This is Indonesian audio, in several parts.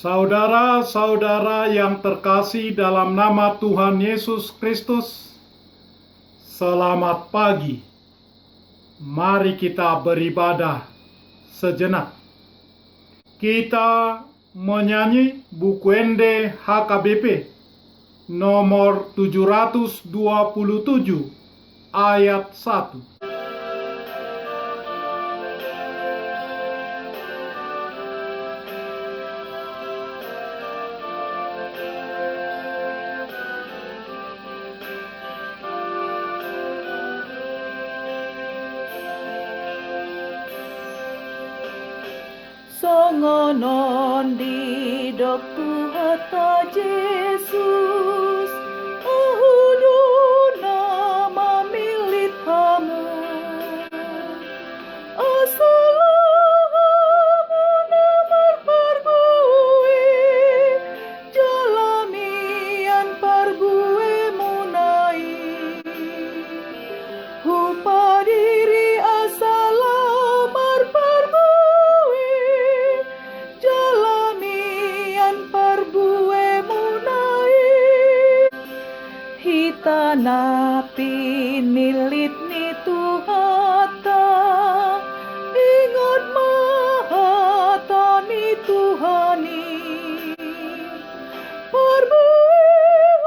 Saudara-saudara yang terkasih dalam nama Tuhan Yesus Kristus, selamat pagi. Mari kita beribadah sejenak. Kita menyanyi buku Ende HKBP nomor 727 ayat 1. Songonon di dok Tuhan Yesus, ahudu nama milik kamu, asalamu namar pargue, jalamian pargue munai, hupadiri asalamar pargue, Hitanapi nilit ni Tuhata, ingat mahata ni Tuhani, perbuatan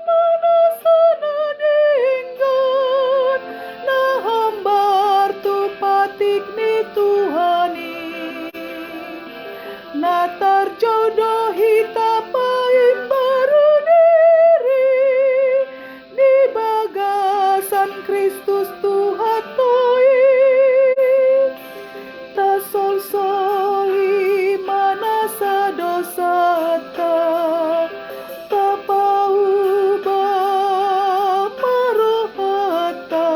manasana denggan, na hambar tu patik ni Tuhani, na terjodoh hita paim baru Kristus Tuhan toi, ta sol soli manasa dosata, ta pauba marohata,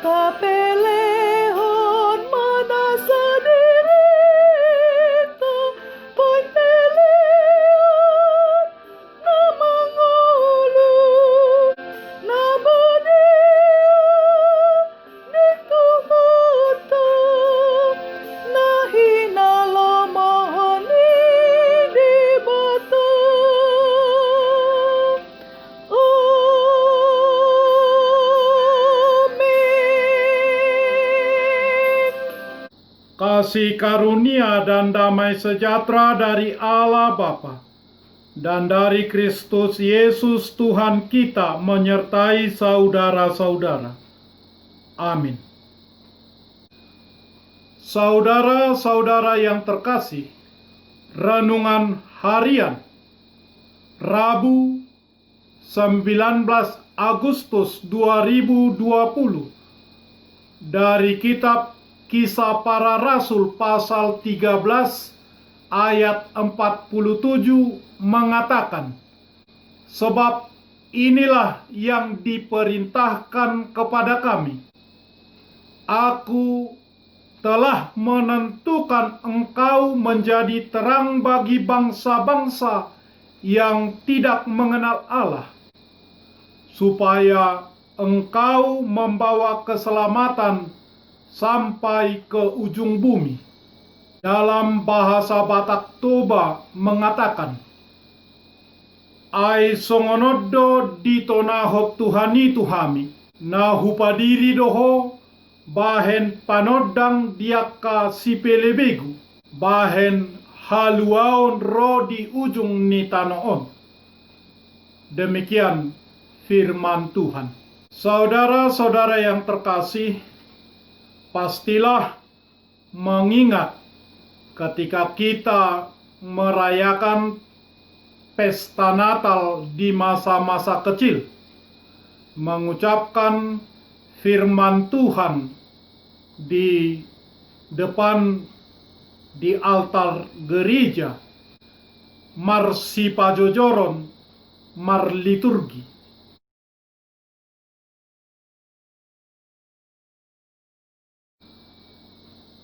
ta pelehon manasa dirita, poin pelehon na mangulu, na Kasih karunia dan damai sejahtera dari Allah Bapa dan dari Kristus Yesus Tuhan kita menyertai saudara-saudara. Amin. Saudara-saudara yang terkasih, renungan harian Rabu 19 Agustus 2020 dari kitab Kisah Para Rasul pasal 13 ayat 47 mengatakan, sebab inilah yang diperintahkan kepada kami. Aku telah menentukan engkau menjadi terang bagi bangsa-bangsa yang tidak mengenal Allah, supaya engkau membawa keselamatan sampai ke ujung bumi. Dalam bahasa Batak Toba mengatakan, ai songonodo dito nahop Tuhani Tuhami, na hupadiri doho, bahen panodang diaka sipelebegu, bahen haluaon ro di ujung ni tanoon. Demikian firman Tuhan. Saudara-saudara yang terkasih, pastilah mengingat ketika kita merayakan pesta Natal di masa-masa kecil, mengucapkan firman Tuhan di depan di altar gereja, marsi pajojoron, mar liturgi.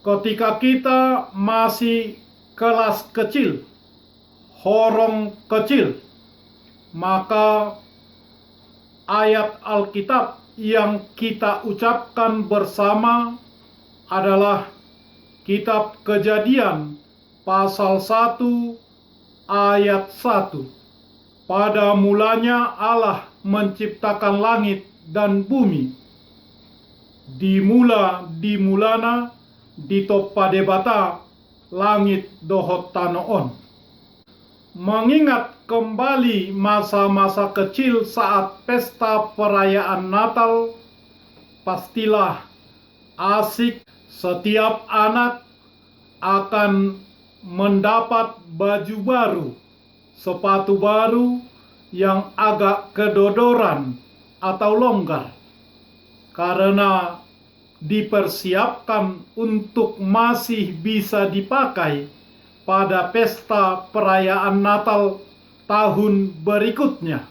Ketika kita masih kelas kecil, horong kecil, maka ayat Alkitab yang kita ucapkan bersama adalah kitab Kejadian pasal 1 ayat 1. Pada mulanya Allah menciptakan langit dan bumi. Dimulana ditop padebata langit dohot tanoon. Mengingat kembali masa-masa kecil saat pesta perayaan Natal, pastilah asik setiap anak akan mendapat baju baru, sepatu baru yang agak kedodoran atau longgar, karena dipersiapkan untuk masih bisa dipakai pada pesta perayaan Natal tahun berikutnya.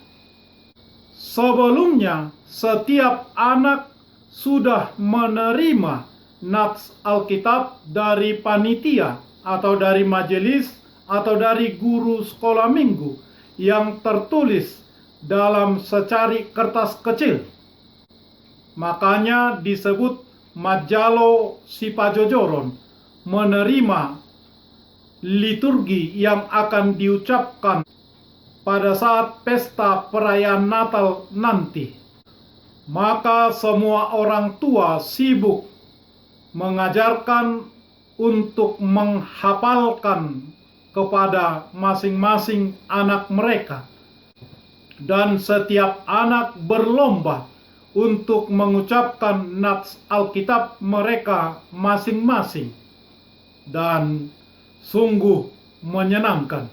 Sebelumnya, setiap anak sudah menerima nats Alkitab dari panitia atau dari majelis atau dari guru sekolah minggu yang tertulis dalam secari kertas kecil. Makanya disebut Majalo Sipajojoron, menerima liturgi yang akan diucapkan pada saat pesta perayaan Natal nanti. Maka semua orang tua sibuk mengajarkan untuk menghafalkan kepada masing-masing anak mereka. Dan setiap anak berlomba untuk mengucapkan nats Alkitab mereka masing-masing. Dan sungguh menyenangkan.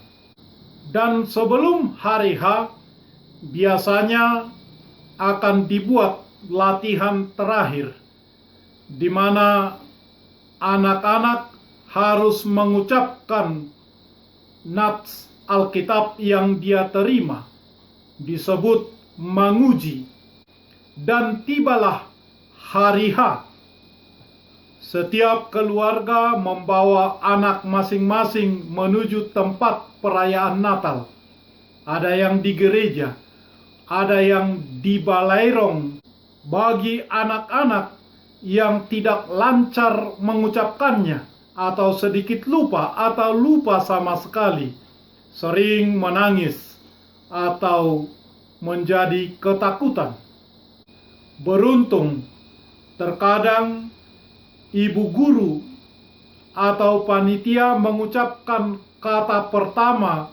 Dan sebelum hari H, biasanya akan dibuat latihan terakhir, di mana anak-anak harus mengucapkan nats Alkitab yang dia terima, disebut menguji. Dan tibalah hari H. Setiap keluarga membawa anak masing-masing menuju tempat perayaan Natal. Ada yang di gereja, ada yang di balairong. Bagi anak-anak yang tidak lancar mengucapkannya, atau sedikit lupa, atau lupa sama sekali, sering menangis, atau menjadi ketakutan. Beruntung, terkadang ibu guru atau panitia mengucapkan kata pertama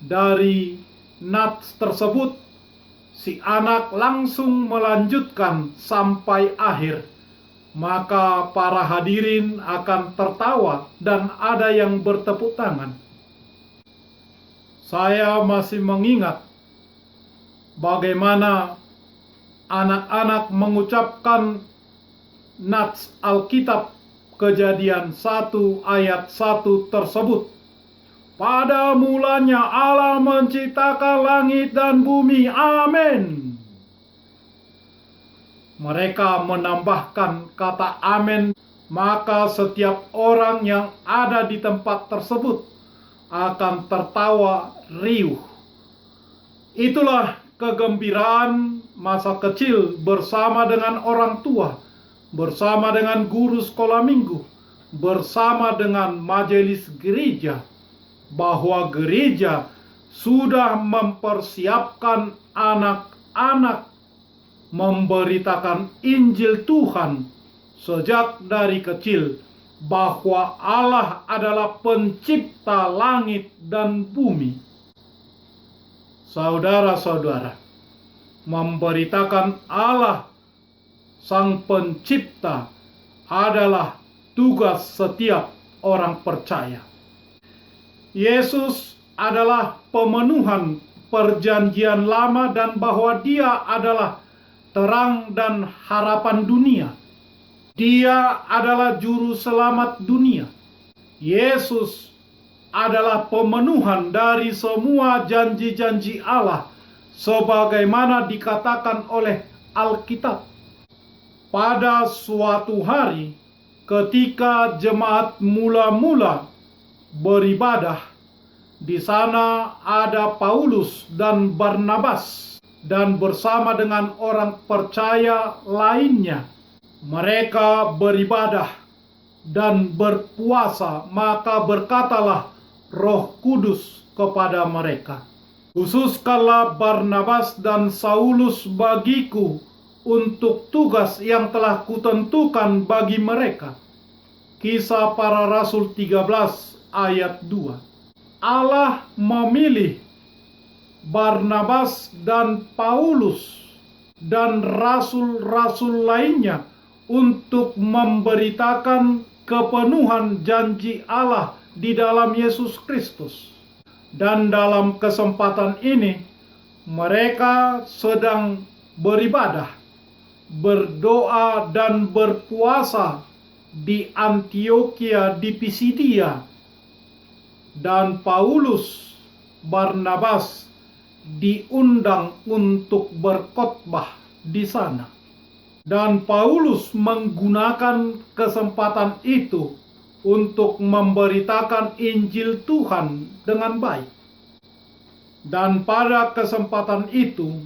dari nats tersebut, si anak langsung melanjutkan sampai akhir. Maka para hadirin akan tertawa dan ada yang bertepuk tangan. Saya masih mengingat bagaimana anak-anak mengucapkan nats Alkitab Kejadian 1 ayat 1 tersebut. Pada mulanya Allah menciptakan langit dan bumi. Amin. Mereka menambahkan kata amin, maka setiap orang yang ada di tempat tersebut akan tertawa riuh. Itulah kegembiraan masa kecil bersama dengan orang tua, bersama dengan guru sekolah minggu, bersama dengan majelis gereja, bahwa gereja sudah mempersiapkan anak-anak memberitakan Injil Tuhan sejak dari kecil, bahwa Allah adalah pencipta langit dan bumi. Saudara-saudara, memberitakan Allah Sang Pencipta adalah tugas setiap orang percaya. Yesus adalah pemenuhan perjanjian lama dan bahwa Dia adalah terang dan harapan dunia. Dia adalah juru selamat dunia. Yesus adalah pemenuhan dari semua janji-janji Allah sebagaimana dikatakan oleh Alkitab. Pada suatu hari ketika jemaat mula-mula beribadah, di sana ada Paulus dan Barnabas dan bersama dengan orang percaya lainnya. Mereka beribadah dan berpuasa, maka berkatalah Roh Kudus kepada mereka, "Khususkanlah Barnabas dan Saulus bagiku untuk tugas yang telah kutentukan bagi mereka." Kisah Para Rasul 13 ayat 2. Allah memilih Barnabas dan Paulus dan rasul-rasul lainnya untuk memberitakan kepenuhan janji Allah di dalam Yesus Kristus. Dan dalam kesempatan ini mereka sedang beribadah, berdoa dan berpuasa di Antioquia di Pisidia, dan Paulus, Barnabas diundang untuk berkhotbah di sana. Dan Paulus menggunakan kesempatan itu untuk memberitakan Injil Tuhan dengan baik. Dan pada kesempatan itu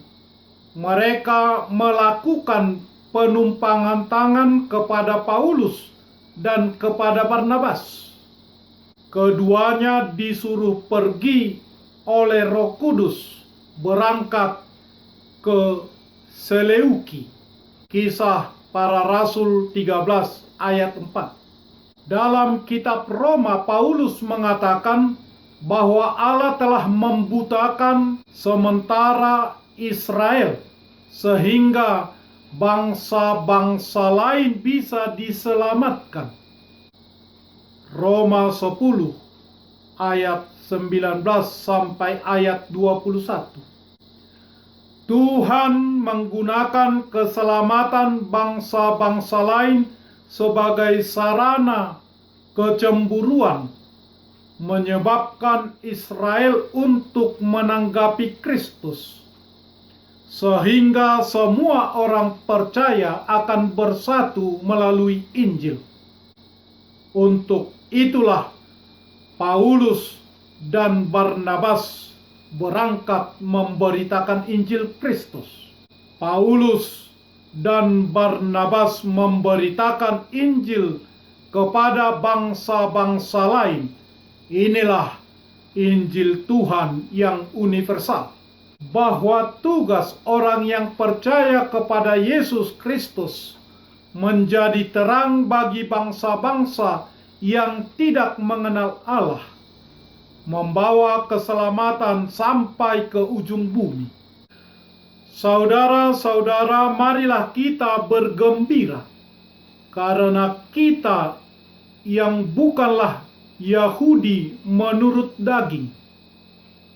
mereka melakukan penumpangan tangan kepada Paulus dan kepada Barnabas. Keduanya disuruh pergi oleh Roh Kudus berangkat ke Seleuki. Kisah Para Rasul 13 ayat 4. Dalam kitab Roma, Paulus mengatakan bahwa Allah telah membutakan sementara Israel sehingga bangsa-bangsa lain bisa diselamatkan. Roma 10 ayat 19 sampai ayat 21. Tuhan menggunakan keselamatan bangsa-bangsa lain sebagai sarana kecemburuan, menyebabkan Israel untuk menanggapi Kristus, sehingga semua orang percaya akan bersatu melalui Injil. Untuk itulah Paulus dan Barnabas berangkat memberitakan Injil Kristus. Paulus dan Barnabas memberitakan Injil kepada bangsa-bangsa lain. Inilah Injil Tuhan yang universal, bahwa tugas orang yang percaya kepada Yesus Kristus menjadi terang bagi bangsa-bangsa yang tidak mengenal Allah, membawa keselamatan sampai ke ujung bumi. Saudara-saudara, marilah kita bergembira, karena kita yang bukanlah Yahudi menurut daging,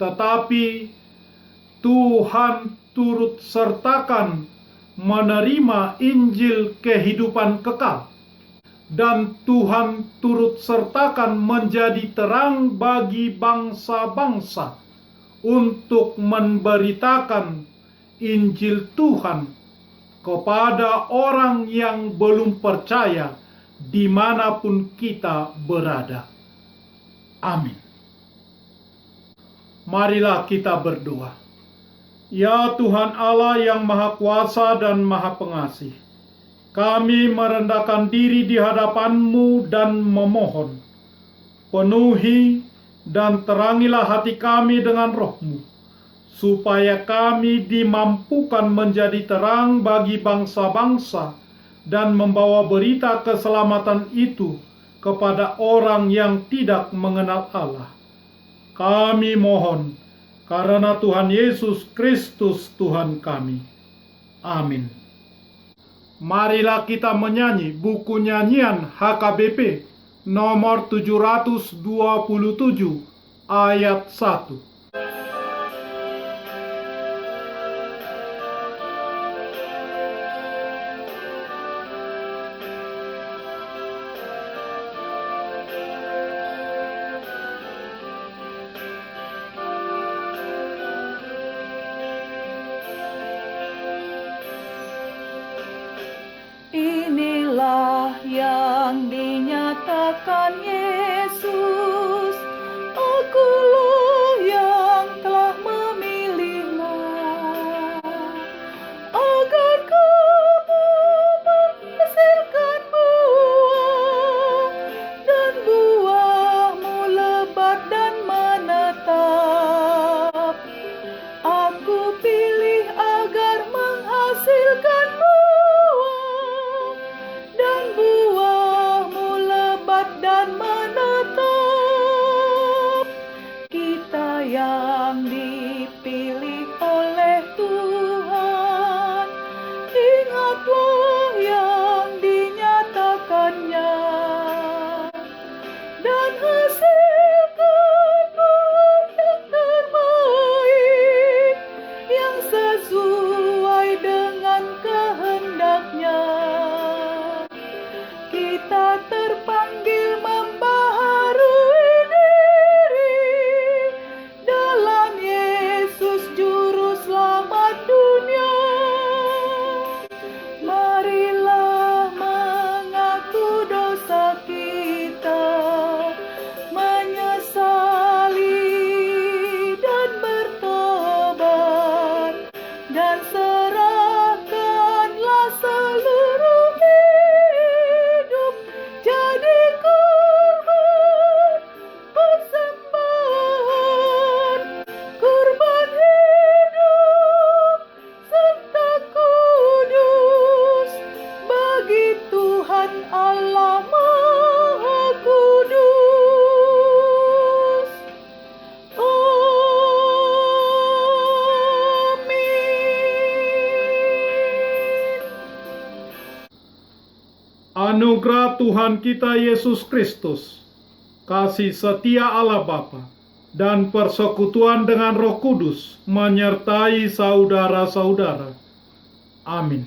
tetapi Tuhan turut sertakan menerima Injil kehidupan kekal, dan Tuhan turut sertakan menjadi terang bagi bangsa-bangsa untuk memberitakan Injil Tuhan kepada orang yang belum percaya dimanapun kita berada. Amin. Marilah kita berdoa. Ya Tuhan Allah yang Maha Kuasa dan Maha Pengasih, kami merendahkan diri di hadapan-Mu dan memohon, penuhi dan terangilah hati kami dengan Roh-Mu, supaya kami dimampukan menjadi terang bagi bangsa-bangsa dan membawa berita keselamatan itu kepada orang yang tidak mengenal Allah. Kami mohon karena Tuhan Yesus Kristus Tuhan kami. Amin. Marilah kita menyanyi buku nyanyian HKBP nomor 727 ayat 1. Inilah yang dinyatakan Yesus, Akulah yang telah memilihmu, agar kamu menghasilkan buah anugerah Tuhan kita Yesus Kristus, kasih setia Allah Bapa, dan persekutuan dengan Roh Kudus menyertai saudara-saudara. Amin.